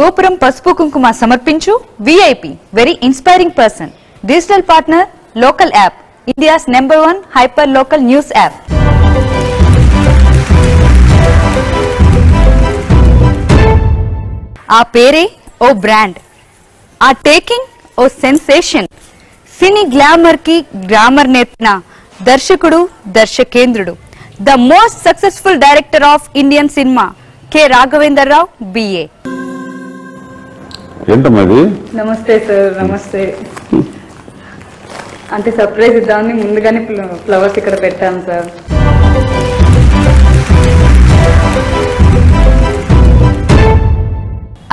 గోపురం పసుపు కుంకుమ సమర్పించు VIP very inspiring person digital partner local app India's #1 hyper local news app. ఆ పేరే ఓ బ్రాండ్, ఆ టేకింగ్ ఓ సెన్సేషన్. సినీ గ్లామర్ కి గ్లామర్ నేర్పిన దర్శకుడు, దర్శకేంద్రుడు, the most successful director of Indian cinema K Raghavendra Rao BA. నమస్తే సార్. నమస్తే. అంటే సర్ప్రైజ్ ఇద్దామని ముందుగానే ఫ్లవర్స్ ఇక్కడ పెట్టాను సార్.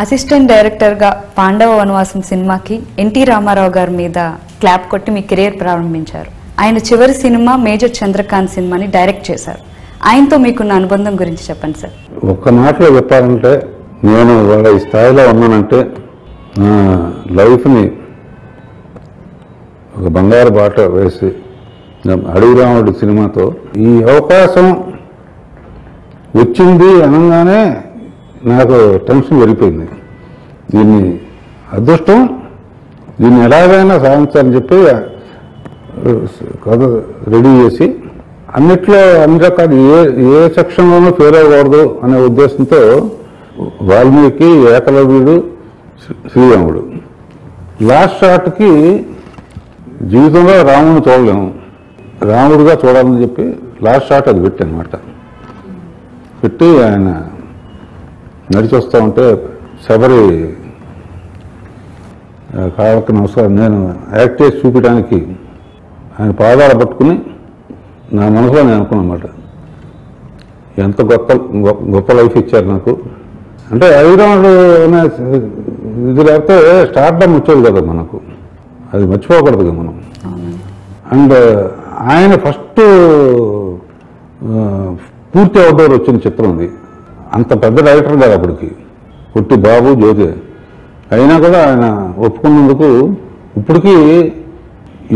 అసిస్టెంట్ డైరెక్టర్ గా పాండవ వనవాసం సినిమాకి ఎన్టీ రామారావు గారి మీద క్లాప్ కొట్టి మీ కెరీర్ ప్రారంభించారు. ఆయన చివరి సినిమా మేజర్ చంద్రకాంత్ సినిమాని డైరెక్ట్ చేశారు. ఆయనతో మీకున్న అనుబంధం గురించి చెప్పండి సార్. ఒక్క మాటలో చెప్పాలంటే, నేను వాళ్ళ ఈ స్థాయిలో ఉన్నానంటే నా లైఫ్ని ఒక బంగారు బాట వేసి అడవి రాముడు సినిమాతో ఈ అవకాశం వచ్చింది అనగానే నాకు టెన్షన్ పెరిగిపోయింది. దీన్ని అదృష్టం, దీన్ని ఎలాగైనా సాధించాలని చెప్పి కథ రెడీ చేసి అన్నిట్లో అన్ని రకాలు ఏ సెక్షన్లోనూ ఫెయిల్ అవ్వకూడదు అనే ఉద్దేశంతో వాల్మీకి, ఏకలవ్యుడు, శ్రీరాముడు లాస్ట్ షాట్కి జీవితంలో రాముడిని చూడలేము, రాముడిగా చూడాలని చెప్పి లాస్ట్ షాట్ అది పెట్టి అనమాట. పెట్టి ఆయన నడిచి వస్తూ ఉంటే శబరి కాళ్ళకి నమస్కారం నేను యాక్ట్ చేసి చూపించడానికి ఆయన పాదాలు పట్టుకుని నా మనసులో నేను అనుకున్నమాట, ఎంత గొప్ప లైఫ్ ఇచ్చారు నాకు. అంటే ఐరాముడు అనే ఇది లేకపోతే స్టార్డమ్ వచ్చేది కదా మనకు, అది మర్చిపోకూడదు కదా మనం. అండ్ ఆయన ఫస్ట్ పూర్తి అవుట్డోర్ వచ్చిన చిత్రం అది. అంత పెద్ద డైరెక్టర్ కాదు అప్పటికి, పుట్టి బాబు జ్యోతి అయినా కూడా ఆయన ఒప్పుకున్నందుకు ఇప్పటికీ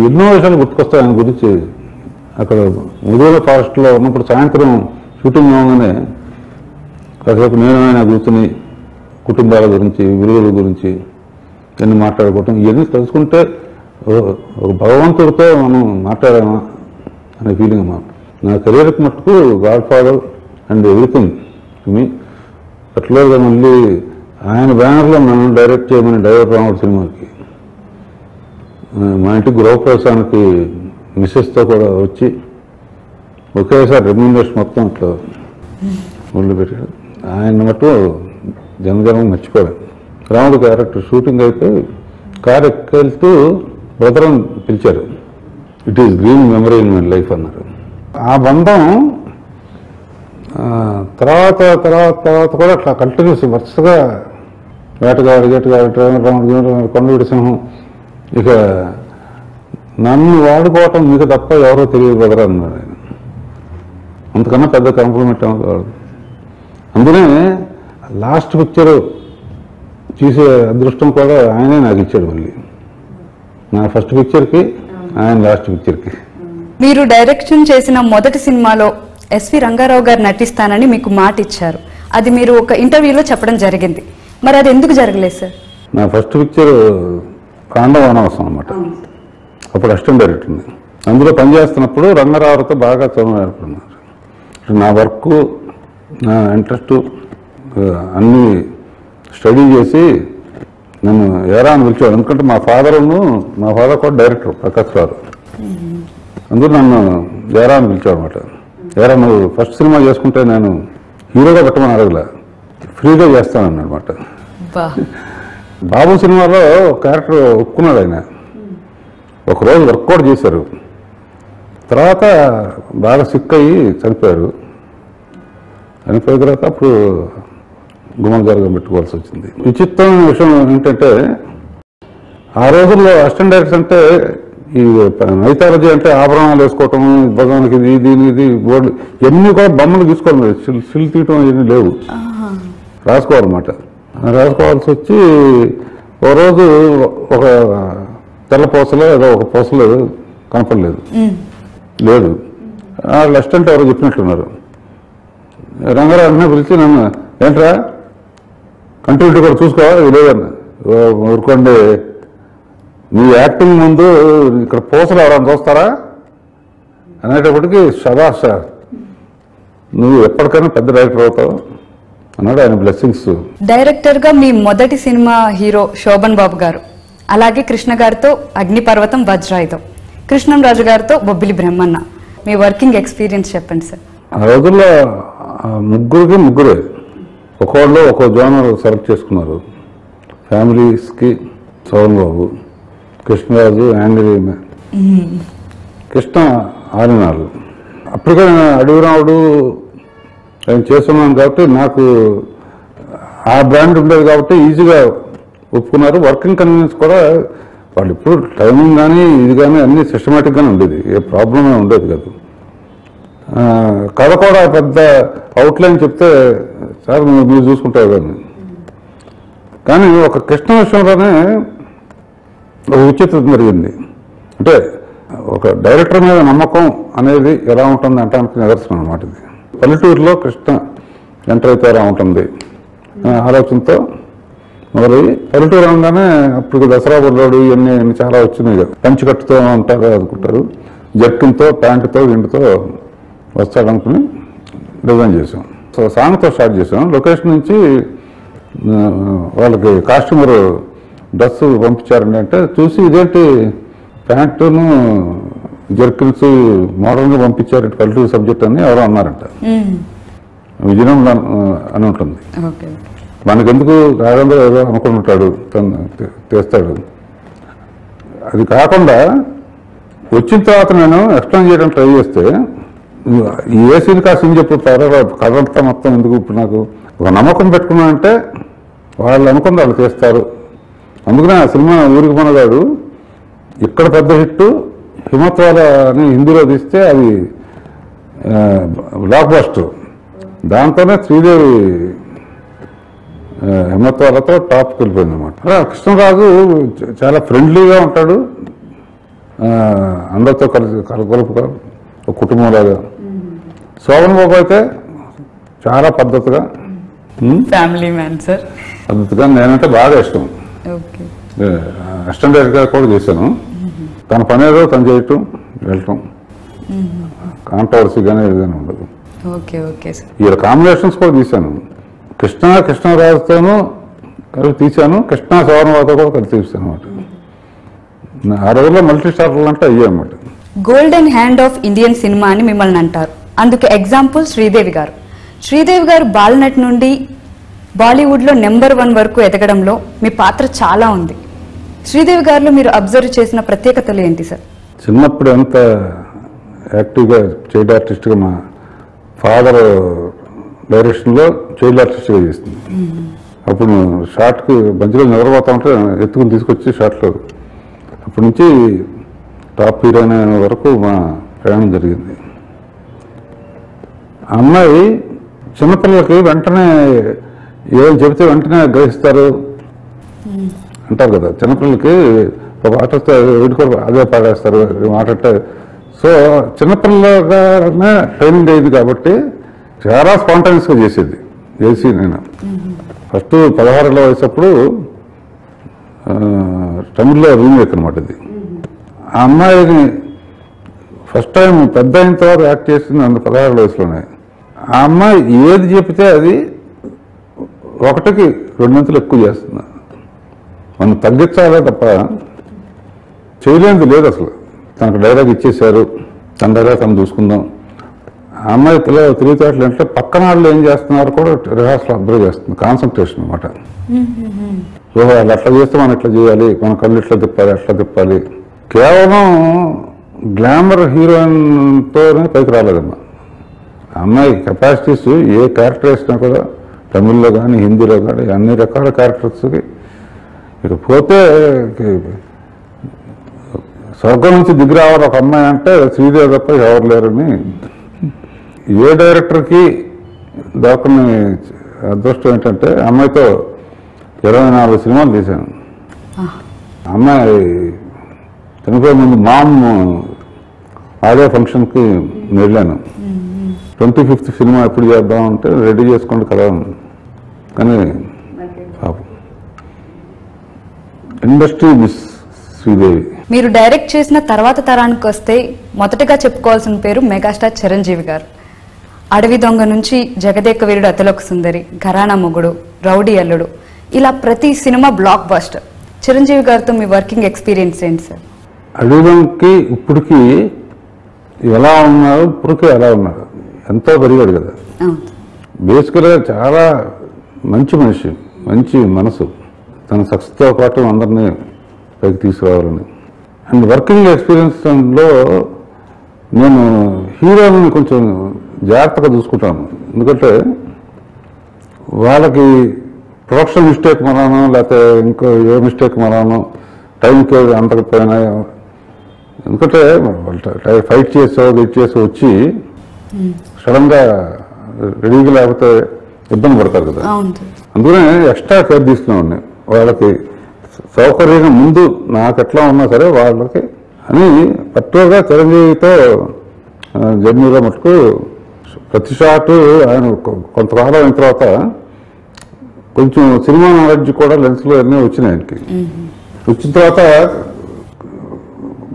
ఎన్నో విషయాలు గుర్తుకొస్తాయి ఆయన గురించి. అక్కడ ముదుగుల ఫారెస్ట్లో ఉన్నప్పుడు సాయంత్రం షూటింగ్ అవగానే కాసేపు నేను ఆయన కూర్చుని కుటుంబాల గురించి, విలువల గురించి ఇవన్నీ మాట్లాడుకోవటం, ఇవన్నీ తెలుసుకుంటే ఒక భగవంతుడితో మనం మాట్లాడామా అనే ఫీలింగ్ అమ్మా. నా కెరీర్కి మట్టుకు గాడ్ ఫాదర్ అండ్ ఎవ్రీథింగ్ మీ. అట్లా మళ్ళీ ఆయన బ్యానర్లో నన్ను డైరెక్ట్ చేయమని డైరెక్టర్ రాముడు సినిమాకి మా ఇంటికి గృహప్రవేశానికి మిస్సెస్తో కూడా వచ్చి ఒకేసారి రెమ్యూనరేషన్ మొత్తం అట్లా ఒళ్ళు పెట్టాడు. ఆయన మట్టు జనజనం మర్చిపోయాడు. రాముడు క్యారెక్టర్ షూటింగ్ అయితే కారు ఎక్కెళ్తూ బ్రదరం పిలిచారు, it is green memory in my life అన్నారు. ఆ బంధం తర్వాత కూడా అట్లా కంటిన్యూస్ వరుసగా వేటగాడు రాముడు, కొండవీటి సింహం. ఇక నన్ను వాడుకోవటం మీకు తప్ప ఎవరో తెలియదు బ్రదర్ అన్నారు ఆయన. అంతకన్నా పెద్ద కాంప్లిమెంట్ కాదు. అందునే లాస్ట్ పిక్చర్ చూసే అదృష్టం కూడా ఆయనే నాకు ఇచ్చాడు. మళ్ళీ నా ఫస్ట్ పిక్చర్కి ఆయన లాస్ట్ పిక్చర్కి. మీరు డైరెక్షన్ చేసిన మొదటి సినిమాలో ఎస్వి రంగారావు గారు నటిస్తానని మీకు మాట ఇచ్చారు. అది మీరు ఒక ఇంటర్వ్యూలో చెప్పడం జరిగింది. మరి అది ఎందుకు జరగలేదు సార్? నా ఫస్ట్ పిక్చర్ పాండవ వనవాసం అన్నమాట. అప్పుడు అసిస్టెంట్ డైరెక్టర్ ఉంది. అందులో పనిచేస్తున్నప్పుడు రంగారావుతో బాగా చదువుకున్నారు. నా వర్క్, నా ఇంట్రెస్ట్ అన్నీ స్టడీ చేసి నన్ను ఏరా అని పిలిచేవాడు. ఎందుకంటే మా ఫాదర్ కూడా డైరెక్టర్ ప్రకాష్ గారు. అందులో నన్ను ఏరా అని పిలిచాడు అనమాట. ఏరా నువ్వు ఫస్ట్ సినిమా చేసుకుంటే నేను హీరోగా పెట్టమని అడగలే, ఫ్రీగా చేస్తానన్నమాట. బాబు సినిమాలో క్యారెక్టర్ ఒప్పుకున్నాడు ఆయన. ఒకరోజు వర్కౌట్ చేశారు, తర్వాత బాగా సిక్ అయ్యి చనిపోయారు. చనిపోయిన తర్వాత అప్పుడు గుమ్మల్ గారుగా పెట్టుకోవాల్సి వచ్చింది. విచిత్రమైన విషయం ఏంటంటే, ఆ రోజుల్లో అసిస్టెంట్ డైరెక్టర్ అంటే ఈ నైతాలజీ అంటే ఆభరణాలు వేసుకోవటం, భగవానికి ఇది బోర్డు ఇవన్నీ కూడా బొమ్మలు తీసుకోవాలి, సిల్ తీయటం ఇవన్నీ లేవు, రాసుకోవాలన్నమాట. రాసుకోవాల్సి వచ్చి ఓ రోజు ఒక తెల్ల పూసలో ఏదో ఒక పూసలు కనపడలేదు, లేదు. వాళ్ళు అసిస్టెంట్ ఎవరో చెప్పినట్లున్నారు. రంగారావు పిలిచి నన్ను ఏంట్రా కంటిన్యూటీ కూడా చూసుకోవాలి లేదన్న ఊరుకోండి, నీ యాక్టింగ్ ముందు ఇక్కడ పోసలు ఎవరైనా చూస్తారా అనేటప్పటికీ శభాష్ నువ్వు ఎప్పటికైనా పెద్ద డైరెక్టర్ అవుతావు అన్నాడు. ఆయన బ్లెస్సింగ్స్. డైరెక్టర్ గా మీ మొదటి సినిమా హీరో శోభన్ బాబు గారు, అలాగే కృష్ణ గారితో అగ్నిపర్వతం వజ్రాయుధం, కృష్ణంరాజు గారితో బొబ్బిలి బ్రహ్మన్న. మీ వర్కింగ్ ఎక్స్పీరియన్స్ చెప్పండి సార్. ఆ రోజుల్లో ముగ్గురే ఒక్కోళ్ళు ఒక్కో జోనర్ సెలెక్ట్ చేసుకున్నారు. ఫ్యామిలీస్కి శోభన్ బాబు, కృష్ణరాజు, యాంగ్రీ, కృష్ణ ఆరినాలు. అప్పటికే అడవిరాముడు నేను చేస్తున్నాను కాబట్టి నాకు ఆ బ్రాండ్ ఉండేది కాబట్టి ఈజీగా ఒప్పుకున్నారు. వర్కింగ్ కన్వీనియన్స్ కూడా వాళ్ళు ఇప్పుడు టైమింగ్ కానీ ఇది కానీ అన్నీ సిస్టమేటిక్గానే ఉండేది, ఏ ప్రాబ్లమే ఉండేది కాదు. కథ కూడా పెద్ద అవుట్లైన్ చెప్తే సార్ మీరు చూసుకుంటారు కానీ. కానీ ఒక కృష్ణ విషయంలోనే ఒక విచిత్రం జరిగింది. అంటే ఒక డైరెక్టర్ మీద నమ్మకం అనేది ఎలా ఉంటుంది అంటానికి నిదర్శనం అన్నమాట ఇది. పల్లెటూరులో కృష్ణ ఎంటర్ అయితే ఎలా ఉంటుంది ఆలోచనతో మరి పల్లెటూరు అనగానే అప్పుడు దసరా బుర్రాడు ఇవన్నీ చాలా వచ్చినాయి కదా. పంచికట్టుతో ఉంటారు అనుకుంటారు, జర్కిన్తో ప్యాంటుతో ఇంటితో వస్తాడనుకుని డిజైన్ చేసాం. సో సాంగ్తో స్టార్ట్ చేసాం. లొకేషన్ నుంచి వాళ్ళకి కాస్ట్యూమర్ డ్రెస్ పంపించారండి అంటే చూసి ఇదేంటి ప్యాంటును జర్కిన్స్ మోడల్గా పంపించారు పల్లెటూరు సబ్జెక్ట్ అని ఎవరో అన్నారంట. విజయం అని ఉంటుంది. మనకెందుకు రాగంలో ఏదో అనుకుని ఉంటాడు, తను తెస్తాడు. అది కాకుండా వచ్చిన తర్వాత నేను ఎక్స్ప్లెయిన్ చేయడానికి ట్రై చేస్తే ఏ సీన్కి ఆ సీన్ చెప్పుతారో కథ అంతా మొత్తం ఎందుకు. ఇప్పుడు నాకు ఒక నమ్మకం పెట్టుకున్నానంటే వాళ్ళు అనుకుంది వాళ్ళు చేస్తారు. అందుకనే ఆ సినిమా ఊరికి మనగాడు ఇక్కడ పెద్ద హిట్, హిమత్వాల అని హిందీలో తీస్తే అది బ్లాక్ బస్టర్. దాంతోనే శ్రీదేవి హిమత్వాలతో టాప్కి వెళ్ళిపోయింది అనమాట. కృష్ణరాజు చాలా ఫ్రెండ్లీగా ఉంటాడు, అందరితో కలుపుగా ఒక కుటుంబంలాగా. శోభన్ బాబు అయితే చాలా పద్ధతిగా ఫ్యామిలీ మ్యాన్ సార్. పద్ధతిగా నేనంటే బాగా ఇష్టం. అసిస్టెంట్ డైరెక్టర్ కూడా చేశాను. తన పని ఏదో తను చేయటం వెళ్ళటం, కాంట్రవర్సీ కానీ ఏదైనా ఉండదు. ఈ కాంబినేషన్స్ కూడా తీశాను. కృష్ణరాజుతోనూ కలిపి తీశాను, కృష్ణ శోభన్ బాబుతో కూడా కలిసి తీశాను అనమాట. ఆ రోజుల్లో మల్టీ స్టార్లు అంటే అయ్యే అనమాట. Golden hand of Indian cinema అని మిమ్మల్ని అంటారు. అందుకు ఎగ్జాంపుల్ శ్రీదేవి గారు. శ్రీదేవి గారు బాలనటి నుండి బాలీవుడ్లో నెంబర్ 1 వరకు ఎదగడంలో మీ పాత్ర చాలా ఉంది. శ్రీదేవి గారిలో మీరు అబ్జర్వ్ చేసిన ప్రత్యేకతలు ఏంటి సార్? చిన్నప్పుడు ఎంత యాక్టివ్గా చైల్డ్ ఆర్టిస్ట్గా మా ఫాదర్ డైరెక్షన్లో చైల్డ్ ఆర్టిస్ట్గా చేస్తుంది. అప్పుడు షార్ట్కి బంచిలో నిద్రపోతా ఉంటే ఎత్తుకుని తీసుకొచ్చి షార్ట్లో అప్పటి నుంచి టాప్ హీరోయిన్ వరకు మా ప్రయాణం జరిగింది. ఆ అమ్మాయి చిన్నపిల్లలకి వెంటనే ఏం చెబితే వెంటనే గ్రహిస్తారు అంటారు కదా. చిన్నపిల్లలకి ఒక ఆట వస్తే వీడుకోరు అదే పాడేస్తారు మాట. సో చిన్నపిల్లగానే ట్రైనింగ్ అయ్యింది కాబట్టి చాలా స్పాంటైనియస్గా చేసి నేను ఫస్ట్ 16 ఏళ్ళ వయసప్పుడు తమిళ్లో రీమేక్ అనమాట ఇది. ఆ అమ్మాయిని ఫస్ట్ టైం పెద్ద అయిన తర్వాత యాక్ట్ చేసింది 16 ఏళ్ళ వయసులోనే. ఆ అమ్మాయి ఏది చెప్తే అది 1కి 2 ఎక్కువ చేస్తుంది. మనం తగ్గించాలే తప్ప చేయలేనిది లేదు అసలు. తనకు డైలాగ్ ఇచ్చేశారు, తన డైలాగ్ తను చూసుకుందాం. ఆ అమ్మాయి తెలివితేటలు అంటే పక్కన వాళ్ళు ఏం చేస్తున్నారు కూడా రిహార్సల్ అబ్జర్వ్ చేస్తుంది, కాన్సన్ట్రేషన్ అనమాట. సో వాళ్ళు అట్లా చేస్తే మనం ఇట్లా చేయాలి, మన కళ్ళు ఇట్లా తిప్పాలి, అట్లా తిప్పాలి. కేవలం గ్లామర్ హీరోయిన్తోనే పైకి రాలేదమ్మా. అమ్మాయి కెపాసిటీస్ ఏ క్యారెక్టర్ వేసినా కూడా తమిళ్లో కానీ హిందీలో కానీ అన్ని రకాల క్యారెక్టర్స్కి ఇకపోతే స్వర్గం నుంచి దిగి రావాలి ఒక అమ్మాయి అంటే శ్రీదేవి తప్ప ఎవరు లేరని ఏ డైరెక్టర్కి దొరకని అదృష్టం ఏంటంటే అమ్మాయితో 24 సినిమాలు తీశాను. అమ్మాయి చనిపోయే ముందు మామ్ ఆడియో ఫంక్షన్కి వెళ్ళాను. 25th సినిమా ఎప్పుడు చేద్దామంటే రెడీ చేసుకోండి కదా. కానీ ఇండస్ట్రీ మిస్ శ్రీదేవి. మీరు డైరెక్ట్ చేసిన తర్వాత తరానికి వస్తే మొదటగా చెప్పుకోవాల్సిన పేరు మెగాస్టార్ చిరంజీవి గారు. అడవి దొంగ నుంచి జగదేక వీరుడు అతిలోక సుందరి, ఘరానా మొగుడు, రౌడీ అల్లుడు, ఇలా ప్రతి సినిమా బ్లాక్ బస్టర్. చిరంజీవి గారితో మీ వర్కింగ్ ఎక్స్పీరియన్స్ ఏంటి సార్? అడవి దొంగకి ఇప్పటికీ ఎలా ఉన్నారు, ఇప్పటికీ ఎలా ఉన్నారు, ఎంతో పెరిగాడు కదా. బేసికల్గా చాలా మంచి మనిషి, మంచి మనసు, తన సక్సెస్తో పాటు అందరినీ పైకి తీసుకురావాలని. అండ్ వర్కింగ్ ఎక్స్పీరియన్స్లో నేను హీరోని కొంచెం జాగ్రత్తగా చూసుకుంటాను. ఎందుకంటే వాళ్ళకి ప్రొడక్షన్ మిస్టేక్ మరానో లేకపోతే ఇంకో ఏ మిస్టేక్ మరానో టైంకి అందకపోయినా, ఎందుకంటే ఫైట్ చేసో వెయిట్ చేసి వచ్చి సడన్గా రెడీగా లేకపోతే ఇబ్బంది పడతారు కదా. అందుకనే ఎక్స్ట్రా కేర్ తీసుకున్నామండి. వాళ్ళకి సౌకర్యంగా ముందు నాకు ఎట్లా ఉన్నా సరే వాళ్ళకి అని పట్టుగా చిరంజీవితో జర్నీలో మటుకు ప్రతి షాటు ఆయన కొంతకాలం అయిన తర్వాత కొంచెం సినిమా నాలెడ్జ్ కూడా లెన్స్లో అన్నీ వచ్చినాయి ఆయనకి. వచ్చిన తర్వాత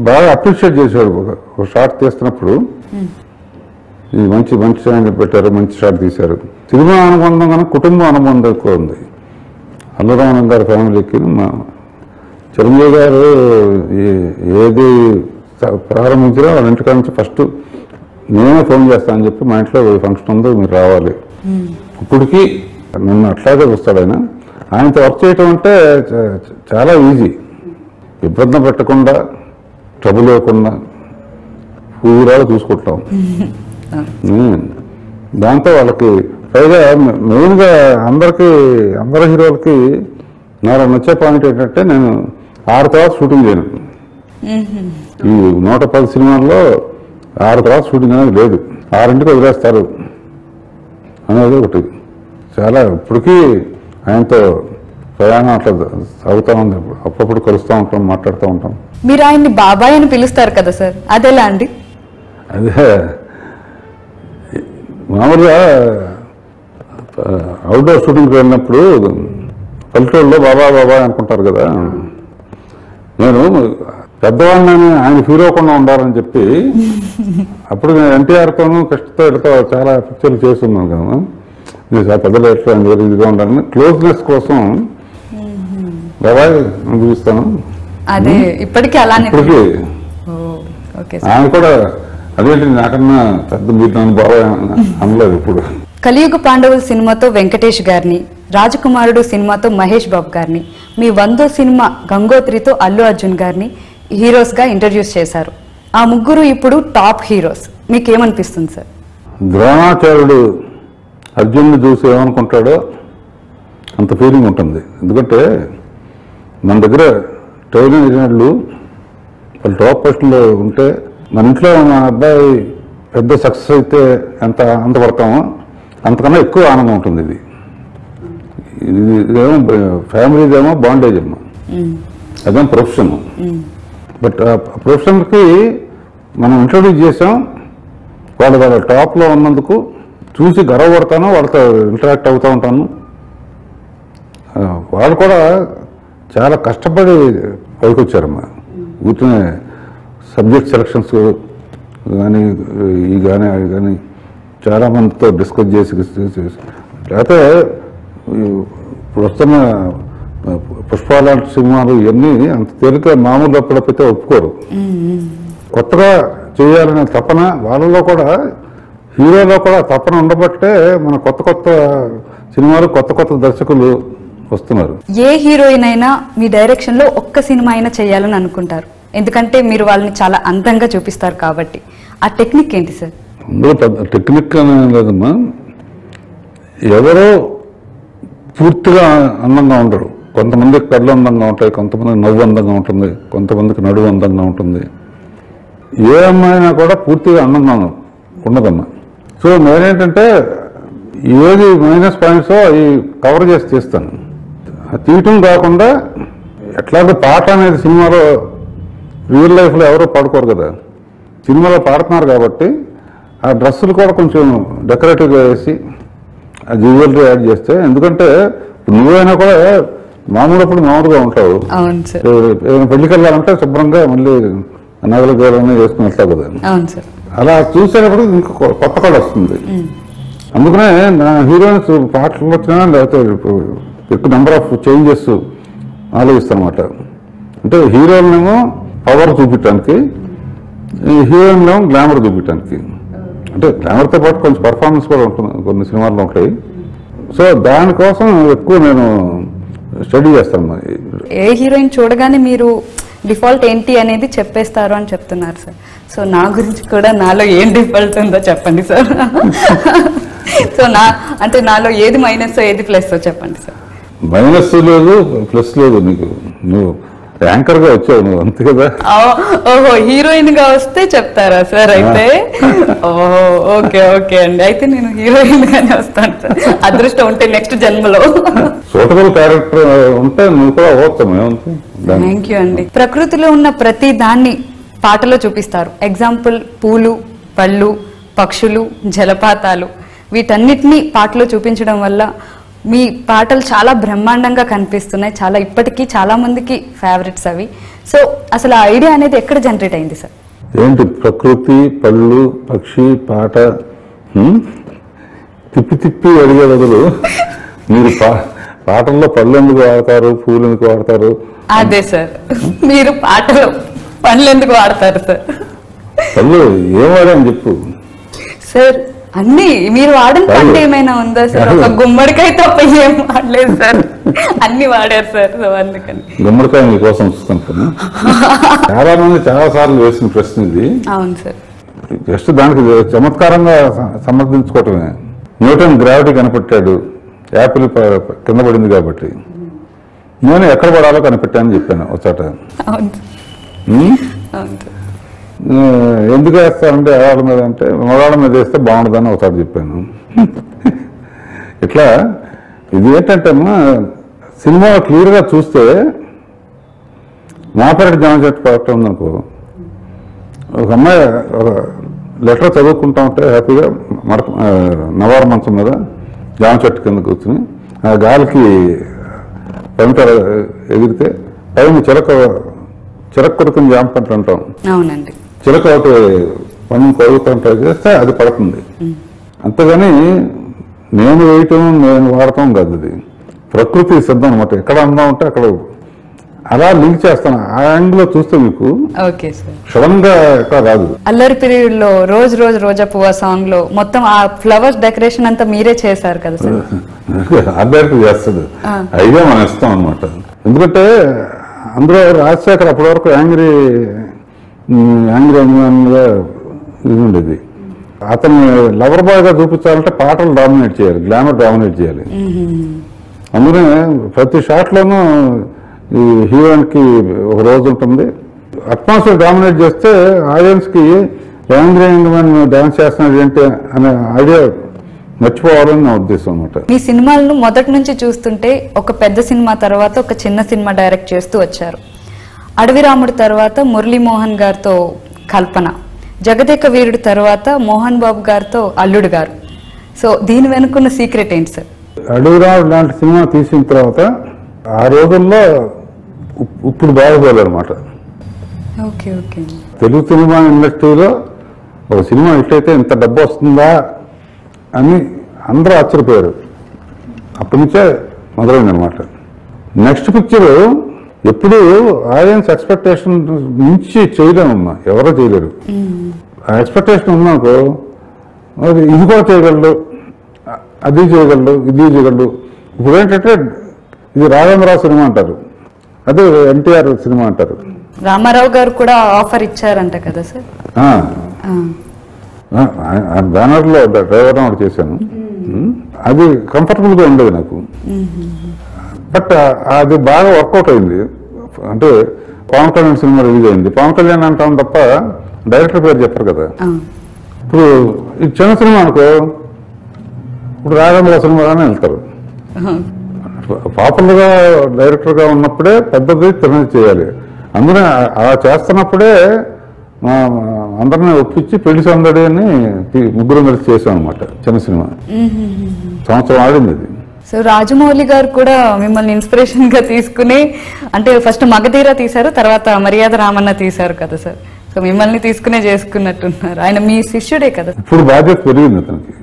బాగా అప్రిషియేట్ చేశాడు. ఒక షాట్ తీస్తున్నప్పుడు ఇది మంచి మంచి ఆయన పెట్టారు, మంచి షాట్ తీశారు. సినిమా అనుబంధం కన్నా కుటుంబ అనుబంధం ఎక్కువ ఉంది అల్లు రామన్ గారి ఫ్యామిలీకి. మా చిరంజీవి గారు ఏది ప్రారంభించినా వాళ్ళ ఇంటికాడ నుంచి ఫస్ట్ నేనే ఫోన్ చేస్తానని చెప్పి మా ఇంట్లో ఫంక్షన్ ఉందో మీరు రావాలి. ఇప్పటికీ నన్ను అట్లాగే వస్తాడు ఆయన. ఆయనతో వర్క్ చేయటం అంటే చాలా ఈజీ, ఇబ్బంది పెట్టకుండా ట్రబుల్ లేకుండా పూరాగా చూసుకుంటాం. దాంతో వాళ్ళకి పైగా మెయిన్గా అందరి హీరోలకి నాకు నచ్చే పాయింట్ ఏంటంటే నేను 6 తర్వాత షూటింగ్ చేయను. ఈ 110 సినిమాల్లో 6 తర్వాత షూటింగ్ అనేది లేదు, 6ంటికి వదిలేస్తారు అనేది ఒకటి. చాలా ఇప్పటికీ ఆయనతో ప్రయాణం అట్లా సాగుతూ ఉంది. అప్పుడప్పుడు కలుస్తూ ఉంటాం, మాట్లాడుతూ ఉంటాం. మీరు ఆయన్ని బాబాయ్ అని పిలుస్తారు కదా సార్, అదెలా అండి? అదే మామూలుగా అవుట్డోర్ షూటింగ్కి వెళ్ళినప్పుడు పల్లెటూరులో బాబా బాబా అనుకుంటారు కదా. నేను పెద్దవాడిని ఆయన ఫీల్ అవ్వకుండా ఉండాలని చెప్పి అప్పుడు నేను ఎన్టీఆర్తోనూ కృష్ణతో ఇట్లా చాలా పిక్చర్లు చేస్తున్నాను కదా. నేను చాలా పెద్దలు ఎట్లా ఇదిగా ఉండాలని క్లోజ్నెస్ కోసం బాబాయ్ చూపిస్తాను. ఇప్పటికీ ఆయన కూడా అదేంటి నాకన్నా పెద్ద మీరు బాబాయ్ అనలేదు ఇప్పుడు. కలియుగ పాండవులు సినిమాతో వెంకటేష్ గారిని, రాజకుమారుడు సినిమాతో మహేష్ బాబు గారిని, మీ 100వ సినిమా గంగోత్రితో అల్లు అర్జున్ గారిని హీరోస్ గా ఇంట్రడ్యూస్ చేశారు. ఆ ముగ్గురు ఇప్పుడు టాప్ హీరోస్. మీకేమనిపిస్తుంది సార్? ద్రోణాచార్యుడు అర్జున్ని చూసి ఏమనుకుంటాడో అంత ఫీలింగ్ ఉంటుంది. ఎందుకంటే మన దగ్గర ట్రైనింగ్ అయినట్లు వాళ్ళు టాప్ పొజిషన్లో ఉంటే, మన ఇంట్లో మన అబ్బాయి పెద్ద సక్సెస్ అయితే ఎంత పడతామో అంతకన్నా ఎక్కువ ఆనందం ఉంటుంది. ఇదేమో ఫ్యామిలీదేమో బాండేజ్ అమ్మా, అదేమో ప్రొఫెషన్. బట్ ఆ ప్రొఫెషన్కి మనం ఇంట్రొడ్యూస్ చేసాం. వాళ్ళ టాప్లో ఉన్నందుకు చూసి గర్వపడతాను, వాళ్ళతో ఇంటరాక్ట్ అవుతూ ఉంటాను. వాళ్ళు కూడా చాలా కష్టపడి పైకి వచ్చారమ్మా. కూర్చునే సబ్జెక్ట్ సెలక్షన్స్ కానీ ఈ కానీ అవి కానీ చాలామందితో డిస్కస్ చేసి లేకపోతే ఇప్పుడు వస్తున్న పుష్ప లాంటి సినిమాలు ఇవన్నీ అంత తేలిక మామూలు అప్పుడైతే ఒప్పుకోరు. కొత్తగా చేయాలనే తపన వాళ్ళలో కూడా, హీరోలో కూడా తపన ఉండబట్టే మన కొత్త సినిమాలు కొత్త దర్శకులు వస్తున్నారు. ఏ హీరోయిన్ అయినా మీ డైరెక్షన్ లో ఒక్క సినిమా అయినా చేయాలని అనుకుంటారు, ఎందుకంటే మీరు వాళ్ళని చాలా అందంగా చూపిస్తారు కాబట్టి. ఆ టెక్నిక్ ఏంటి సార్? అందులో టెక్నిక్ అనేది లేదమ్మా, ఎవరో పూర్తిగా అందంగా ఉండరు. కొంతమందికి కళ్ళు అందంగా ఉంటాయి, కొంతమందికి నవ్వు అందంగా ఉంటుంది, కొంతమందికి నడువు అందంగా ఉంటుంది. ఏ అమ్మాయినా కూడా పూర్తిగా అందంగా ఉండదమ్మా. సో నేనేంటంటే ఏది మైనస్ పాయింట్స్ అవి కవర్ చేసి తీస్తాను. తీయటం కాకుండా ఎట్లాంటి పాట అనేది సినిమాలో రియల్ లైఫ్లో ఎవరో పాడుకోరు కదా, సినిమాలో పాడుతున్నారు కాబట్టి ఆ డ్రెస్సులు కూడా కొంచెం డెకరేటివ్గా వేసి ఆ జ్యువెలరీ యాడ్ చేస్తే, ఎందుకంటే నువ్వైనా కూడా మామూలప్పుడు మామూలుగా ఉంటావు. అవును సార్. ఏదైనా పెళ్లికి వెళ్ళాలంటే శుభ్రంగా మళ్ళీ నగల గోళనే వేసుకుని వెళ్తావు కదా. అవును సార్. అలా చూసేటప్పుడు ఇంకా కొత్త కళ వస్తుంది. అందుకనే నా హీరోయిన్స్ పాటలు వచ్చినా లేకపోతే ఎక్కువ నెంబర్ ఆఫ్ చేంజెస్ ఆలోచిస్తాను అనమాట. అంటే హీరోయినేమో పవర్ చూపించడానికి, హీరోయిన్లేమో గ్లామర్ చూపించడానికి. అంటే గ్లామర్తో పాటు కొంచెం పర్ఫార్మెన్స్ కూడా ఉంటుంది, కొన్ని సినిమాల్లో ఉంటాయి. సో దానికోసం ఎక్కువ నేను స్టడీ చేస్తాను. ఏ హీరోయిన్ చూడగానే మీరు డిఫాల్ట్ ఏంటి అనేది చెప్పేస్తారు అని చెప్తున్నారు సార్. సో నా గురించి కూడా నాలో ఏం డిఫాల్ట్ ఉందో చెప్పండి సార్. సో అంటే నాలో ఏది మైనస్ ఏది ప్లస్ చెప్పండి సార్. మైనస్ లేదు, ప్లస్ లేదు. నువ్వు యాంకర్ గా వచ్చావు, నువ్వు అంతే కదా. ఓహో, హీరోయిన్ గా వస్తే చెప్తారా సార్? అయితే ఓహో, ఓకే ఓకే అండి. అయితే నేను హీరోయిన్ గానే వస్తాను సార్, అదృష్టం ఉంటే నెక్స్ట్ జన్మలో. సూటబుల్ క్యారెక్టర్ ఉంటే నువ్వు కూడా అవ్వచ్చు. థ్యాంక్ యూ అండి. ప్రకృతిలో ఉన్న ప్రతి దాన్ని పాటలో చూపిస్తారు. ఎగ్జాంపుల్ పూలు, పళ్ళు, పక్షులు, జలపాతాలు, వీటన్నిటినీ పాటలో చూపించడం వల్ల మీ పాటలు చాలా బ్రహ్మాండంగా కనిపిస్తున్నాయి. చాలా ఇప్పటికీ చాలా మందికి ఫేవరెట్స్ అవి. సో అసలు ఆ ఐడియా అనేది ఎక్కడ జనరేట్ అయింది సార్? ఏంటి ప్రకృతి, పళ్ళు, పక్షి, పాట తిప్పి తిప్పి అడిగే బదులు మీరు పాటల్లో పళ్ళు ఎందుకు వాడతారు, పూలు ఎందుకు వాడతారు? అదే సార్, మీరు పాటలో పళ్ళు ఎందుకు వాడతారు సార్? పళ్ళు ఏం వాడని చెప్పు సార్. అన్ని మీరు వాడిన పంట ఏమైనా ఉందా సార్? ఒక గుమ్మడికాయ తప్ప ఏం వాడలేదు సార్, అన్ని వాడారు సార్. సో అందుకని గుమ్మడికాయ మీకోసం చూస్తాను. చాలా మంది చాలా సార్లు వేసిన ప్రశ్న ఇది. అవును సార్. జస్ట్ దానికి చమత్కారంగా సమర్థించుకోవటమే. న్యూటన్ గ్రావిటీ కనిపెట్టాడు, యాపిల్ కింద పడింది కాబట్టి. నేను ఎక్కడ పడాలో కనిపెట్టానని చెప్పాను ఒకసాట. ఎందుకు వేస్తారంటే ఆడవాళ్ళ మీద అంటే మగవాళ్ళ మీద వేస్తే బాగుండదని ఒకసారి చెప్పాను. ఇట్లా ఇది ఏంటంటే సినిమా క్లియర్గా చూస్తే మాపరెడ్డి జామ చెట్టు పాట ఉందనుకో, ఒక అమ్మాయి ఒక లెటర్ చదువుకుంటా ఉంటే హ్యాపీగా నవారు మంచం మీద జామ చెట్టు కింద కూర్చుని ఆ గాలికి పంట ఎగిరితే పైన చిరక కొడుకుని జామ పంట అంటాం. అవునండి. చిలక ఒకటి పన్ను కొడుకుంటా చేస్తే అది పడుతుంది. అంతేగాని నేను వేయటం నేను వాడటం కాదు. అది ప్రకృతి సిద్ధం అనమాట. ఎక్కడ అందం ఉంటే అక్కడ అలా లింక్ చేస్తాను. ఆ యాంగిల్ లో చూస్తే మీకు సడన్ గా ఎక్కడ రాదు. అల్లరి పీరియడ్ లో రోజా పువ్వా సాంగ్ లో మొత్తం ఆ ఫ్లవర్స్ డెకరేషన్ అంతా మీరే చేశారు కదా సార్? అభ్యర్థి చేస్తుంది, ఐడియా మనం ఇస్తాం అనమాట. ఎందుకంటే అందులో రాజశేఖర్ అప్పటి వరకు యాంగ్రీ అభిమానిగా ఇది ఉండేది. అతన్ని లవర్ బాయ్ గా చూపించాలంటే పాటలు డామినేట్ చేయాలి, గ్లామర్ డామినేట్ చేయాలి. అందుకనే ప్రతి షాట్ లోనూ ఈ హీరోయిన్ కి ఒక రోజు ఉంటుంది. అట్మాస్ఫియర్ డామినేట్ చేస్తే ఆడియన్స్ కి యాంగ్రీ డాన్స్ చేస్తున్నాడు ఏంటి అనే ఐడియా మర్చిపోవాలని నా ఉద్దేశం అనమాట. మీ సినిమాలను మొదటి నుంచి చూస్తుంటే ఒక పెద్ద సినిమా తర్వాత ఒక చిన్న సినిమా డైరెక్ట్ చేస్తూ వచ్చారు. అడవి రాముడు తర్వాత మురళీమోహన్ గారితో కల్పన, జగదేక వీరుడు తర్వాత మోహన్ బాబు గారితో అల్లుడు గారు. సో దీని వెనుకున్న సీక్రెట్ ఏంటి సార్? అడవి రాముడు లాంటి సినిమా తీసిన తర్వాత ఆ రోజుల్లో ఇప్పుడు బాగుపోలేదు అనమాట. తెలుగు సినిమా ఇండస్ట్రీలో ఒక సినిమా ఇట్లయితే ఇంత డబ్బు వస్తుందా అని అందరూ ఆశ్చర్యపోయారు. అప్పటి నుంచే మొదలైంది అనమాట. నెక్స్ట్ పిక్చర్ ఎప్పుడు ఆడియన్స్ ఎక్స్పెక్టేషన్ నుంచి చేయలేమమ్మా, ఎవరో చేయలేరు. ఆ ఎక్స్పెక్టేషన్ ఉందనుకో, ఇది కూడా చేయగలడు, అది చేయగలడు, ఇది చేయగలడు. ఇప్పుడు ఏంటంటే ఇది రాఘవేంద్రరావు సినిమా అంటారు, అదే ఎన్టీఆర్ సినిమా అంటారు. రామారావు గారు కూడా ఆఫర్ ఇచ్చారంట కదా సార్? బ్యానర్ లో డ్రైవర్ ఒకటి చేశాను. అది కంఫర్టబుల్ గా ఉండేది నాకు. బట్ అది బాగా వర్కౌట్ అయింది. అంటే పవన్ కళ్యాణ్ సినిమా రిలీజ్ అయింది, పవన్ కళ్యాణ్ అంటాం తప్ప డైరెక్టర్ పేరు చెప్పరు కదా. ఇప్పుడు ఇది చిన్న సినిమా అనుకో, ఇప్పుడు రాఘవేంద్ర సినిమాగానే వెళ్తారు. పాపులర్ గా డైరెక్టర్ గా ఉన్నప్పుడే పెద్దది చిన్నది చేయాలి. అందుకనే అలా చేస్తున్నప్పుడే అందరినీ ఒప్పించి పెళ్లి సందడి అని ముగ్గురు కలిసి చేసాం అనమాట. చిన్న సినిమా సంవత్సరం ఆడింది అది. సో రాజమౌళి గారు కూడా మిమ్మల్ని ఇన్స్పిరేషన్ గా తీసుకుని, అంటే ఫస్ట్ మగధీర తీశారు, తర్వాత మర్యాద రామన్న తీశారు కదా సార్. సో మిమ్మల్ని తీసుకునే చేసుకున్నట్టున్నారు. ఆయన మీ శిష్యుడే కదా. ఇప్పుడు బాధ్యత పెరిగింది అతనికి,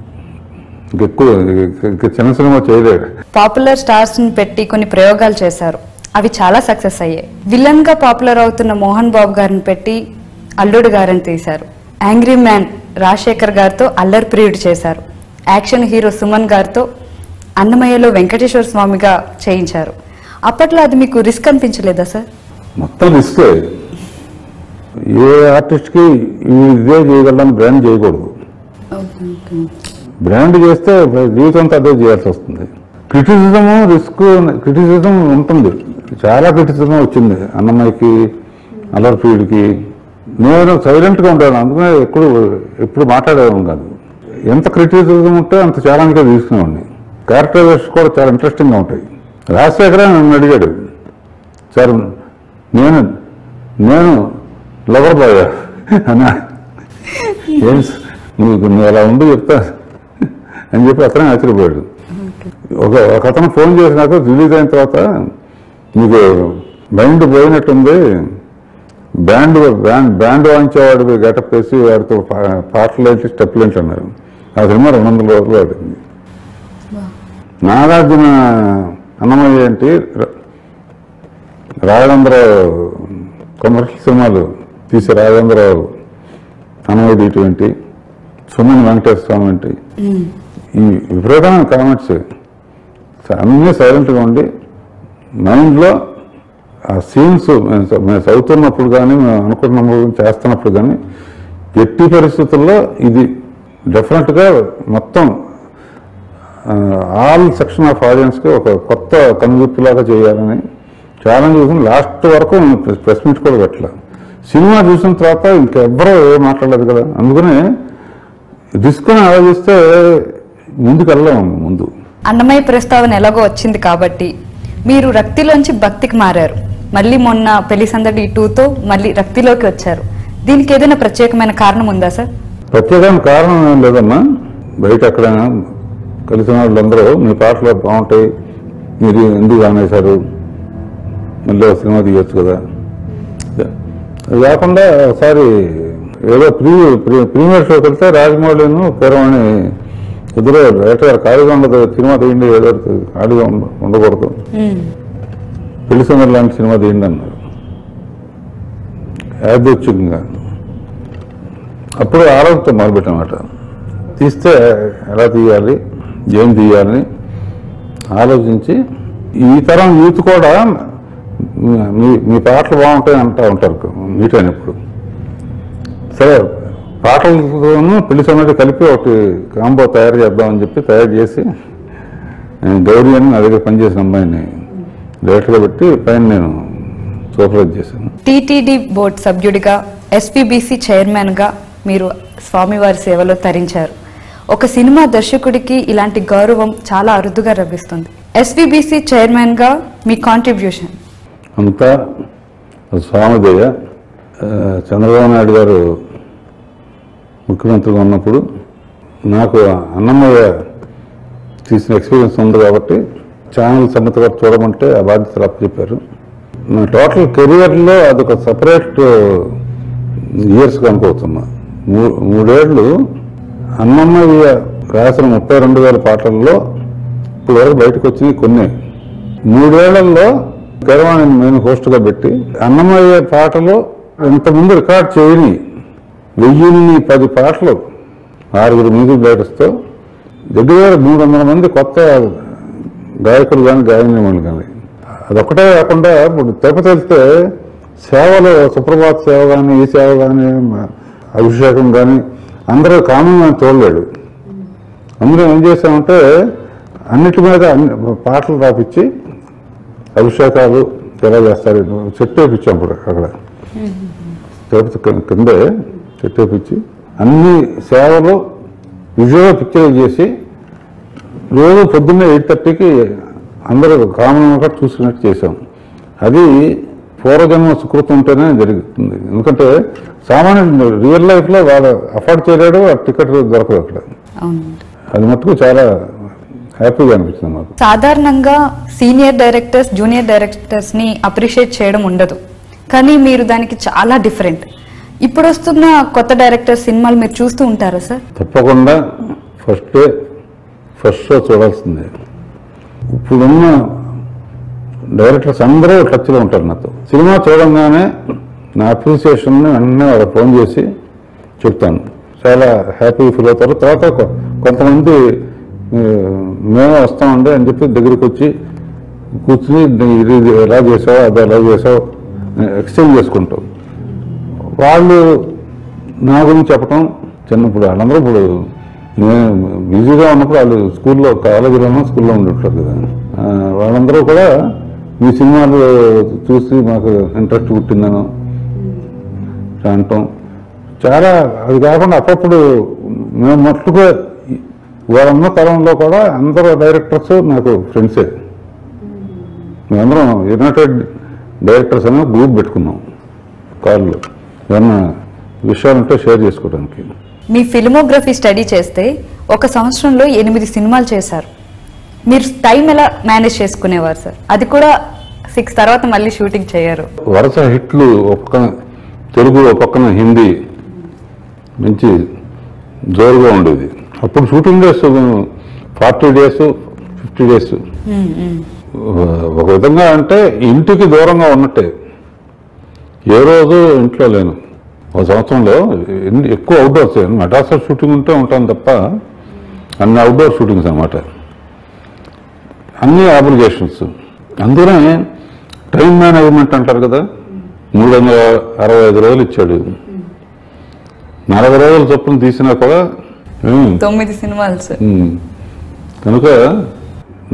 ఎక్కువ చిన్న సినిమా చేయలేడు. పాపులర్ స్టార్స్ ని పెట్టి కొన్ని ప్రయోగాలు చేశారు, అవి చాలా సక్సెస్ అయ్యాయి. విలన్ గా పాపులర్ అవుతున్న మోహన్ బాబు గారిని పెట్టి అల్లుడు గారిని తీశారు. యాంగ్రీ మ్యాన్ రాజశేఖర్ గారితో అల్లరి ప్రియుడు చేశారు. యాక్షన్ హీరో సుమన్ గారితో అన్నమయ్యలో వెంకటేశ్వర స్వామిగా చేయించారు. అప్పట్లో అది మీకు రిస్క్ అనిపించలేదా సార్? మొత్తం రిస్క్. ఏ ఆర్టిస్ట్కి ఇదే చేయగలని బ్రాండ్ చేయకూడదు. బ్రాండ్ చేస్తే జీవితంతో అదే చేయాల్సి వస్తుంది. క్రిటిసిజము క్రిటిసిజం ఉంటుంది, చాలా క్రిటిసిజం వచ్చింది అన్నమయ్యకి, అల్లరి ప్రియుడికి. నేను సైలెంట్గా ఉంటాను, అందుకనే ఎప్పుడు మాట్లాడేవాడిని కాదు. ఎంత క్రిటిసిజం ఉంటే అంత ఛాలెంజ్గా తీసుకునేవాడిని. క్యారెక్టరైజేషన్ కూడా చాలా ఇంట్రెస్టింగ్గా ఉంటాయి. రాజశేఖర నన్ను అడిగాడు, సార్ నేను లవర్ బాయ్ అన్నా, ఏం నువ్వు అలా ఉండి చెప్తా అని చెప్పి అతనే ఆశ్చర్యపోయాడు. ఒక అతను ఫోన్ చేసినాక రిలీజ్ అయిన తర్వాత, మీకు మైండ్ పోయినట్టుంది, బ్యాండ్ వాయించేవాడు గెటప్ వేసి వాడితో పాటలు ఏంటి స్టెప్లు ఏంటి అన్నారు. ఆ సినిమా 200 రోజులు ఆడింది. నాగార్జున అన్నమయ్య ఏంటి, రాఘవేంద్రరావు కమర్షియల్ సినిమాలు తీసే రాఘవేంద్రరావు అన్నమయ్య డీటు ఏంటి, సుమన్ వెంకటేశ్వర స్వామి ఏంటి, ఈ విపరీతమైన కామెంట్స్ అన్నీ సైలెంట్గా ఉండి మైండ్లో ఆ సీన్స్ మేము చదువుతున్నప్పుడు కానీ, మేము అనుకున్నప్పుడు చేస్తున్నప్పుడు కానీ, ఎట్టి పరిస్థితుల్లో ఇది డెఫినెట్గా మొత్తం ఆల్ సెక్షన్ ఆఫ్ ఆడియన్స్కి ఒక కొత్త కనువిప్పులాగా చేయాలని ఛాలెంజ్ చేసి లాస్ట్ వరకు ప్రెస్ మీట్ కూడా పెట్టలేదు. సినిమా చూసిన తర్వాత ఇంకెవ్వరూ మాట్లాడలేదు కదా, అందుకనే రిస్క్ని ఆలోచిస్తే ముందుకు వెళ్ళాము. ముందు అన్నమయ్య ప్రస్తావన ఎలాగో వచ్చింది కాబట్టి మీరు రక్తిలోంచి భక్తికి మారారు. మళ్ళీ మొన్న పెళ్లి సందడి 2తో మళ్ళీ రక్తిలోకి వచ్చారు. దీనికి ఏదైనా ప్రత్యేకమైన కారణం ఉందా సార్? ప్రత్యేకమైన కారణం ఏం లేదమ్మా. బయట ఎక్కడైనా కలిసిన వాళ్ళందరూ మీ పాటలు బాగుంటాయి, మీరు ఎందుకు ఆనేశారు, మళ్ళీ సినిమా తీయొచ్చు కదా. అది కాకుండా ఒకసారి ఏదో ప్రీమియర్ షోకి వెళ్తే రాజమౌళిను కీరవాణి ఇద్దరు డైరెక్టర్ గారు ఖాళీగా ఉండదు, సినిమా తీయండి, ఏదో ఖాళీగా ఉండకూడదు, పెళ్లి సందడి లాంటి సినిమా తీయండి అన్నారు యాదృచ్ఛికంగా. అప్పుడు ఆలోచనతో మొదలుపెట్టామట, తీస్తే ఎలా తీయాలి, ఏం తీయాలని ఆలోచించి, ఈ తరం యూత్ కూడా మీ పాటలు బాగుంటాయి అంటూ ఉంటారు మీట్ అయినప్పుడు. సరే పాటలతోనూ పెళ్లి సందడి కలిపి ఒకటి కాంబో తయారు చేద్దామని చెప్పి తయారు చేసి, గౌరీ అని నా దగ్గర పనిచేసిన అమ్మాయిని డైరెక్ట్గా పెట్టి పైన నేను సూపర్వైజ్ చేశాను. టీటీడీ బోర్డు సభ్యుడిగా, ఎస్పీబీసీ చైర్మన్గా మీరు స్వామివారి సేవలో తరించారు. ఒక సినిమా దర్శకుడికి ఇలాంటి గౌరవం చాలా అరుదుగా లభిస్తుంది. ఎస్పీబీసీ చైర్మన్గా మీ కాంట్రిబ్యూషన్? అంతా స్వామిదయ. చంద్రబాబు నాయుడు గారు ముఖ్యమంత్రిగా ఉన్నప్పుడు నాకు అన్నమయ్య తీసిన ఎక్స్పీరియన్స్ ఉంది కాబట్టి ఛానల్ సమితి గారు చూడమంటే ఆ బాధ్యతలు అప్పచెప్పారు. నా టోటల్ కెరియర్లో అదొక సపరేట్ ఇయర్స్గా అనుకోతున్నా. 3 ఏళ్ళు అన్నమయ్య రాసిన 32,000 పాటల్లో ఇప్పుడు వరకు బయటకు వచ్చినాయి కొన్ని. 3 ఏళ్లలో కీరవాణిని నేను హోస్ట్గా పెట్టి అన్నమయ్య పాటలు ఇంతకుముందు రికార్డ్ చేయని 1010 పాటలు 6 మ్యూజిక్ డైరెక్టర్స్తో దగ్గర 300 మంది కొత్త గాయకులు కానీ గాయకులు కానీ. అదొక్కటే కాకుండా ఇప్పుడు తిరుపతి వెళ్తే సేవలు, సుప్రభాత్ సేవ కానీ, ఈ సేవ కానీ, అభిషేకం కానీ అందరూ కామన్గా చూడలేడు. అందరూ ఏం చేశామంటే అన్నిటి మీద పాటలు రాపిచ్చి అభిషేకాలు ఎలా చేస్తారు చెట్టు వేపించాం. ఇప్పుడు అక్కడ తిరుపతి కిందే చెట్టు వేపించి అన్ని సేవలు విజువల్ పిక్చర్ చేసి రోజు పొద్దున్నే 8:30కి అందరూ కామన్గా చూసుకున్నట్టు చేశాం. అది పూర్వజన్మ సుకృతం ఉంటేనే జరుగుతుంది. ఎందుకంటే సామాన్య రియల్ లైఫ్లో వాడు అఫోర్డ్ చేయలేడు, టికెట్ దొరకదు అక్కడ. అది మటుకు చాలా హ్యాపీగా అనిపించింది మాకు. సాధారణంగా సీనియర్ డైరెక్టర్స్ జూనియర్ డైరెక్టర్స్ ని అప్రిషియేట్ చేయడం ఉండదు, కానీ మీరు దానికి చాలా డిఫరెంట్. ఇప్పుడు వస్తున్న కొత్త డైరెక్టర్ సినిమాలు మీరు చూస్తూ ఉంటారా సార్? తప్పకుండా ఫస్ట్ షో చూడాల్సిందే. ఇప్పుడున్న డైరెక్టర్స్ అందరూ టచ్లో ఉంటారు నాతో. సినిమా చూడంగానే నా అప్రిసియేషన్ని వెంటనే వాళ్ళకి ఫోన్ చేసి చెప్తాను. చాలా హ్యాపీ ఫీల్ అవుతారు. తర్వాత కొంతమంది మేమే వస్తామండి అని చెప్పి దగ్గరికి వచ్చి కూర్చుని ఇది ఎలా చేసావు అది ఎలా చేసావు ఎక్స్చేంజ్ చేసుకుంటాం. వాళ్ళు నా గురించి చెప్పటం చిన్నప్పుడు వాళ్ళందరూ ఇప్పుడు నేను బిజీగా ఉన్నప్పుడు వాళ్ళు స్కూల్లో కాలేజీలోనూ స్కూల్లో ఉండుంటారు కదా, వాళ్ళందరూ కూడా మీ సినిమాలు చూసి మాకు ఇంట్రెస్ట్ పుట్టిందను అంటాం. చాలా అది కాకుండా అప్పుడప్పుడు మేము మట్టుగా వాళ్ళన్న తరంలో కూడా అందరూ డైరెక్టర్స్ నాకు ఫ్రెండ్సే. మేమందరం యునైటెడ్ డైరెక్టర్స్ అనే గ్రూప్ పెట్టుకున్నాం కాల్లో, ఏమన్నా విషయాలుంటే షేర్ చేసుకోవడానికి. మీ ఫిల్మోగ్రఫీ స్టడీ చేస్తే ఒక సంవత్సరంలో 8 సినిమాలు చేశారు. మీరు టైం ఎలా మేనేజ్ చేసుకునేవారు సార్? అది కూడా 6 తర్వాత మళ్ళీ షూటింగ్ చేయరు. వరుస హిట్లు ఒక పక్కన తెలుగు ఒక పక్కన హిందీ మంచి జోరుగా ఉండేది. అప్పుడు షూటింగ్ డేస్ 40 days 50 days. ఒక విధంగా అంటే ఇంటికి దూరంగా ఉన్నట్టే. ఏ రోజు ఇంట్లో లేను. ఒక సంవత్సరంలో ఎక్కువ అవుట్డోర్స్ మెడ్రాస్ షూటింగ్ ఉంటే ఉంటాను తప్ప అన్ని అవుట్డోర్ షూటింగ్స్ అనమాట. అన్ని అప్లికేషన్స్. అందుకనే టైం మేనేజ్మెంట్ అంటారు కదా, 365 రోజులు ఇచ్చాడు. 40 రోజుల చొప్పున తీసినా కూడా 9 సినిమాలు సార్. కనుక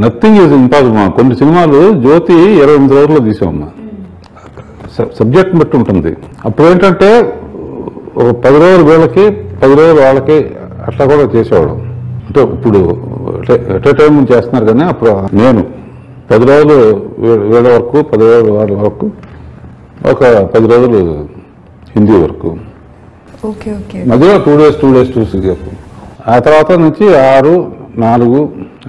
నథింగ్ ఈజ్ ఇంపాసిబుల్. కొన్ని సినిమాలు జ్యోతి 28 రోజుల్లో తీసామమ్మా. సబ్జెక్ట్ బట్టి ఉంటుంది. అప్పుడు ఏంటంటే ఒక 10 రోజులు వీళ్ళకి 10 రోజులు వాళ్ళకి అట్లా కూడా చేసేవాడు. అంటే ఇప్పుడు ఎట్ ఏ టైం చేస్తున్నారు కానీ అప్పుడు నేను 10 రోజులు వీళ్ళ వరకు 10 రోజులు వాళ్ళ వరకు ఒక 10 రోజులు హిందీ వరకు, మధ్యలో 2 days 2 days 2 days. ఆ తర్వాత నుంచి 6, 4,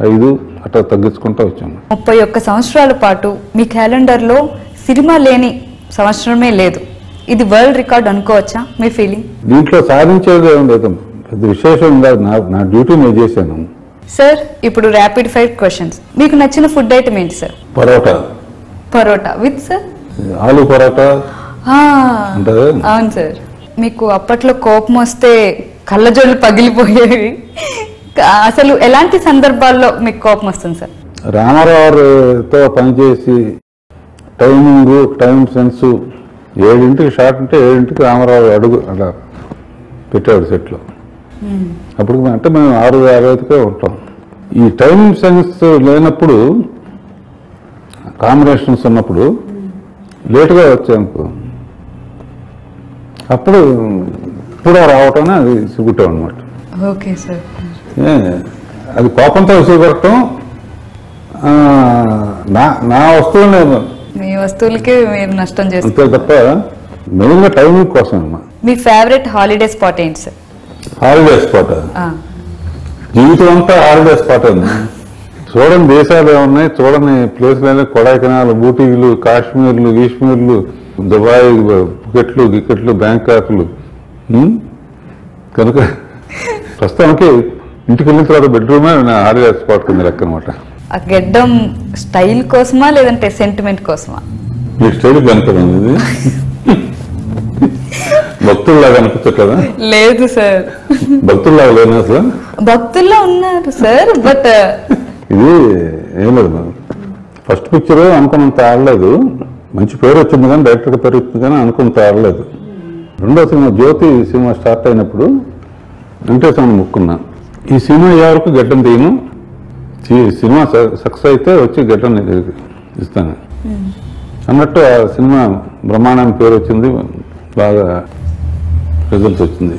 5 అట్లా తగ్గించుకుంటూ వచ్చాము. 31 సంవత్సరాల పాటు మీ క్యాలెండర్లో సినిమా లేని సంవత్సరమే లేదు. ఇది వరల్డ్ రికార్డ్ అనుకోవచ్చా మీ ఫీలింగ్? దీంట్లో సాధించేది ఏం లేదు, పెద్ద విశేషం కాదు. నా డ్యూటీ నేను చేశాను. సార్ ఇప్పుడు ర్యాపిడ్ ఫైర్ క్వశ్చన్స్. మీకు నచ్చిన ఫుడ్ ఐటమ్ ఏంటి sir? Paratha. Paratha with sir? Aloo paratha అంటే. అవును సార్. మీకు అప్పట్లో కోపం వస్తే కళ్ళజోళ్ళు పగిలిపోయేవి. అసలు ఎలాంటి సందర్భాల్లో మీకు కోపం వస్తుంది సార్? రామారావుతో పనిచేసి టైమింగ్ టైం సెన్స్ 7ంటికి షార్ట్ అంటే 7ంటికి రామారావు అడుగు అలా పెట్టాడు సెట్లో. అప్పుడు అంటే మేము 6:55కే ఉంటాం. ఈ టైం సెన్స్ లేనప్పుడు కాంబినేషన్స్ ఉన్నప్పుడు లేటుగా వచ్చాము. అప్పుడు ఇప్పుడు రావటం అది సిగ్గుతాం అనమాట. Okay sir. అది కోపంతో విసిగొట్టడం. నా వస్తువులు మీ వస్తువులకి మీరు నష్టం చేస్తారు అంతే తప్ప మెయిన్గా టైమింగ్ కోసం అమ్మా. మీ ఫేవరెట్ హాలిడే స్పాట్ ఏంటి సార్? హాలిడే స్పాట్ జీవితం అంతా హాలిడే స్పాట్ ఉంది. చూడని దేశాలు ఏమున్నాయి, చూడని ప్లేస్లు, కొడైకెనాల్, ఊటీలు, కాశ్మీర్లు, గీష్మీర్లు, దుబాయ్, పుకెట్లు, గికెట్లు, బ్యాంకాక్లు. కనుక ప్రస్తుతానికి ఇంటికి వెళ్ళిన తర్వాత బెడ్రూమే హాలిడే స్పాట్ కింద లెక్క అనమాట. ఆ గెడ్డం స్టైల్ కోసమా లేదంటే సెంటిమెంట్ కోసమా? మీ స్టైల్ కనుకదండి ఇది. భక్తుల్లాగా అనిపించట్లేదా? లేదు సార్, భక్తుల్లాగా లేనా అసలు? భక్తుల్లో ఉన్నారు సార్, బట్ ఇది ఏం లేదు. ఫస్ట్ పిక్చర్ అనుకున్నంత ఆడలేదు. మంచి పేరు వచ్చింది కానీ, డైరెక్టర్గా పేరు వచ్చింది కానీ అనుకున్నంత ఆడలేదు. రెండో సినిమా జ్యోతి సినిమా స్టార్ట్ అయినప్పుడు వెంకటేశ్వరం ముక్కున్నా, ఈ సినిమా ఎవరికి గడ్డం తీయను, సినిమా సక్సెస్ అయితే వచ్చి గడ్డం ఇస్తాను అన్నట్టు ఆ సినిమా బ్రహ్మాండానికి పేరు వచ్చింది, బాగా రిజల్ట్స్ వచ్చింది.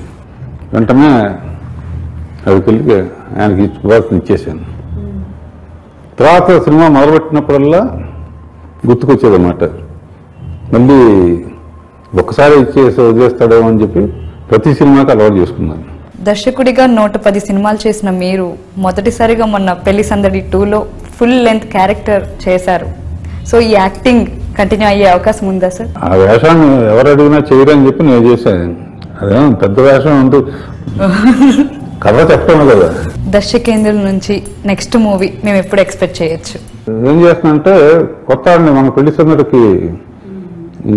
వెంటనే అక్కడికి ఆయనకి ఇచ్చుకోవాల్సింది ఇచ్చేసాను. తర్వాత సినిమా మొదలుపెట్టినప్పుడల్లా గుర్తుకొచ్చేదన్నమాట. మళ్ళీ ఒక్కసారి ఇచ్చేసి వదిలేస్తాడేమో అని చెప్పి ప్రతి సినిమాకి అలవాటు చేసుకున్నాను. దర్శకుడిగా 110 సినిమాలు చేసిన మీరు మొదటిసారిగా మొన్న పెళ్లి సందడి 2లో ఫుల్ లెంత్ క్యారెక్టర్ చేశారు. సో ఈ యాక్టింగ్ కంటిన్యూ అయ్యే అవకాశం ఉందా సార్? ఆ వేషాన్ని ఎవరు అడిగినా చేయరని చెప్పి నేను చేశాను. అదేమో పెద్ద వేషం అంటూ కథ చెప్పాను కదా. దర్శకేంద్రుల నుంచి నెక్స్ట్ మూవీ మేము ఎప్పుడు ఎక్స్పెక్ట్ చేయొచ్చు? ఏం చేస్తున్నంటే కొత్త మన పెళ్లి సందడికి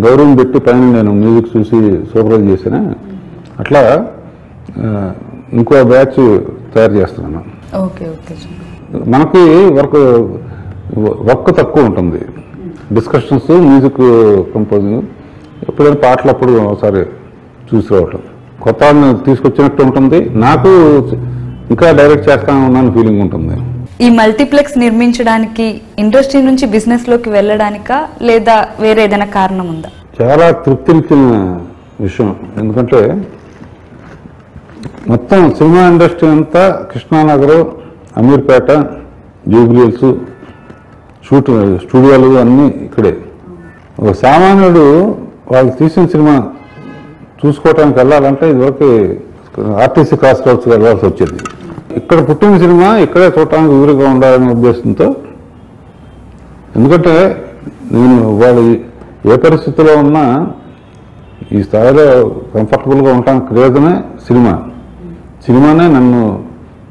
గౌరవం పెట్టి పైన నేను మ్యూజిక్ చూసి సూపర్వైజ్ చేసిన అట్లా ఇంకో బ్యాచ్ తయారు చేస్తున్నాను. Okay okay. మనకి వర్క్ తక్కువ ఉంటుంది, డిస్కషన్స్, మ్యూజిక్ కంపోజింగ్, ఎప్పుడైనా పాటలు అప్పుడు ఒకసారి చూసి రావటం, కొత్త తీసుకొచ్చినట్టు ఉంటుంది. నాకు ఇంకా డైరెక్ట్ చేస్తాను ఉన్నాను ఫీలింగ్ ఉంటుంది. ఈ మల్టీప్లెక్స్ నిర్మించడానికి ఇండస్ట్రీ నుంచి బిజినెస్ లోకి వెళ్ళడానికా లేదా వేరే ఏదైనా కారణం ఉందా? చాలా తృప్తినిచ్చిన విషయం. ఎందుకంటే మొత్తం సినిమా ఇండస్ట్రీ అంతా కృష్ణానగర్, అమీర్పేట, జూబ్లీహిల్స్, స్టూడియోలు అన్నీ ఇక్కడే. ఒక సామాన్యుడు వాళ్ళు తీసిన సినిమా చూసుకోవటానికి వెళ్ళాలంటే ఇదివరకు ఆర్టీసీ క్రాస్ రోడ్స్ వెళ్ళాల్సి వచ్చేది. ఇక్కడ పుట్టిన సినిమా ఇక్కడే చూడటానికి ఊరిగా ఉండాలనే ఉద్దేశంతో, ఎందుకంటే నేను వాళ్ళు ఏ పరిస్థితిలో ఉన్నా ఈ స్థాయిలో కంఫర్టబుల్గా ఉండటానికి రీజనే సినిమానే నన్ను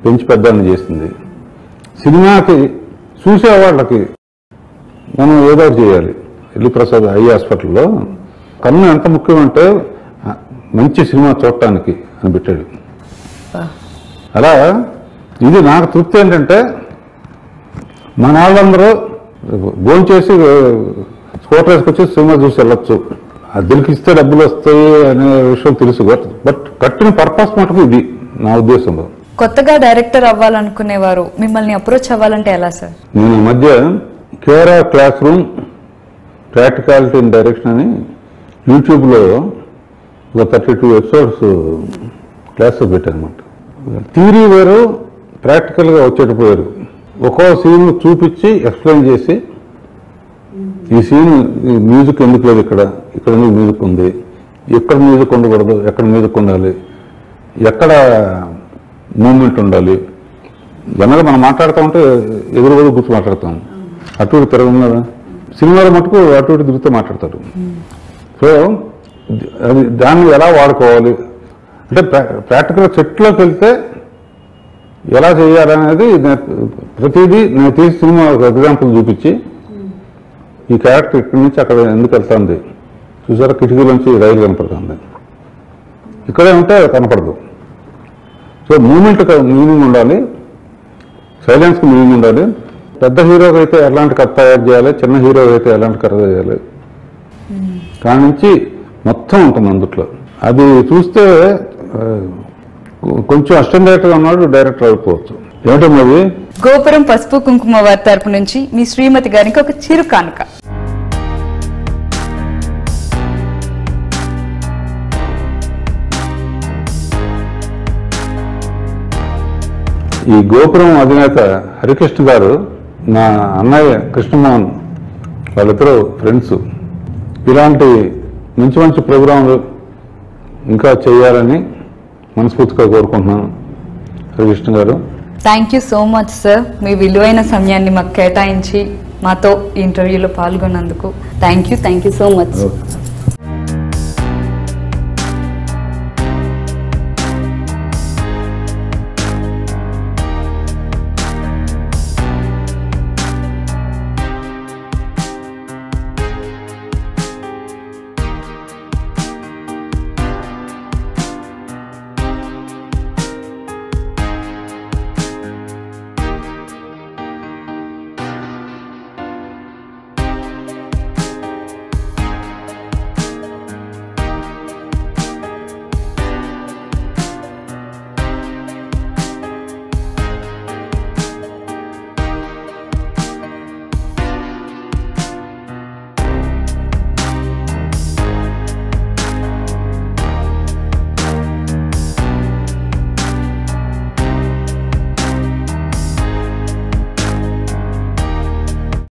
పెంచి పెద్దాన్ని చేసింది. సినిమాకి చూసేవాళ్ళకి మనం ఏదో ఒకటి చేయాలి. ఎల్లి ప్రసాద్ ఐ హాస్పిటల్లో కన్ను ఎంత ముఖ్యమంటే మంచి సినిమా చూడటానికి అని పెట్టాడు. అలా ఇది నాకు తృప్తి ఏంటంటే మన వాళ్ళందరూ భోంచేసి స్కూటర్ వేసుకొచ్చి సినిమా చూసి వెళ్ళొచ్చు, అద్దెలకి ఇస్తే డబ్బులు వస్తాయి అనే విషయం తెలుసు. బట్ కట్టిన పర్పస్ మటుకు ఇది నా ఉద్దేశంలో. కొత్తగా డైరెక్టర్ అవ్వాలనుకునేవారు మిమ్మల్ని అప్రోచ్ అవ్వాలంటే ఎలా సార్? నేను ఈ మధ్య కేరా class room practicality in direction అని యూట్యూబ్లో ఒక 32 ఎపిసోడ్స్ క్లాస్ పెట్టాను అనమాట. థియరీ వేరు, ప్రాక్టికల్గా వచ్చేటప్పుడు వేరు. ఒక్కో సీన్ చూపించి ఎక్స్ప్లెయిన్ చేసి ఈ సీన్ మ్యూజిక్ ఎందుకు లేదు, ఇక్కడ ఎందుకు మ్యూజిక్ ఉంది, ఎక్కడ మ్యూజిక్ ఉండకూడదు, ఎక్కడ మ్యూజిక్ ఉండాలి, ఎక్కడ మూమెంట్ ఉండాలి. జనరల్గా మనం మాట్లాడుతూ ఉంటే ఎదురు కూర్చు మాట్లాడతాం, అటు ఇటు తిరగం కదా. సినిమాలో మటుకు అటు ఇటు తిరుగుతూ మాట్లాడతారు. సో అది దాన్ని ఎలా వాడుకోవాలి అంటే ప్రాక్టికల్ సెట్లోకి వెళ్తే ఎలా చేయాలనేది ప్రతిదీ నేను తీసి సినిమా ఒక ఎగ్జాంపుల్ చూపించి ఈ క్యారెక్టర్ ఇక్కడి నుంచి అక్కడ ఎందుకు వెళ్తుంది చూసారా, కిటికీలోంచి రైలు కనపడుతుంది, ఇక్కడే ఉంటే కనపడదు. సో మూమెంట్ మీనింగ్ ఉండాలి, సైలెన్స్కి మీనింగ్ ఉండాలి. పెద్ద హీరోకి అయితే ఎలాంటి కథ తయారు చేయాలి, చిన్న హీరోకి అయితే ఎలాంటి కథ చేయాలి, దాని నుంచి మొత్తం ఉంటుంది అందుట్లో. అది చూస్తే కొంచెం అసిస్టెంట్ డైరెక్టర్గా ఉన్నాడు, డైరెక్టర్ అయిపోవచ్చు. ఏమిటో మరి గోపురం పసుపు కుంకుమ వారి తరపు నుంచి మీ శ్రీమతి గారికి ఒక చిరు కానుక. ఈ గోపురం అధినేత హరికృష్ణ గారు, నా అన్నయ్య కృష్ణమోహన్, వాళ్ళిద్దరూ ఫ్రెండ్స్. ఇలాంటి మంచి మంచి ప్రోగ్రాంలు ఇంకా చేయాలని మనస్ఫూర్తిగా కోరుకుంటున్నాను Harikrishna garu. Thank you so much sir, మీ విలువైన సమయాన్ని మాకు కేటాయించి మాతో ఈ ఇంటర్వ్యూలో పాల్గొన్నందుకు థ్యాంక్ యూ సో మచ్.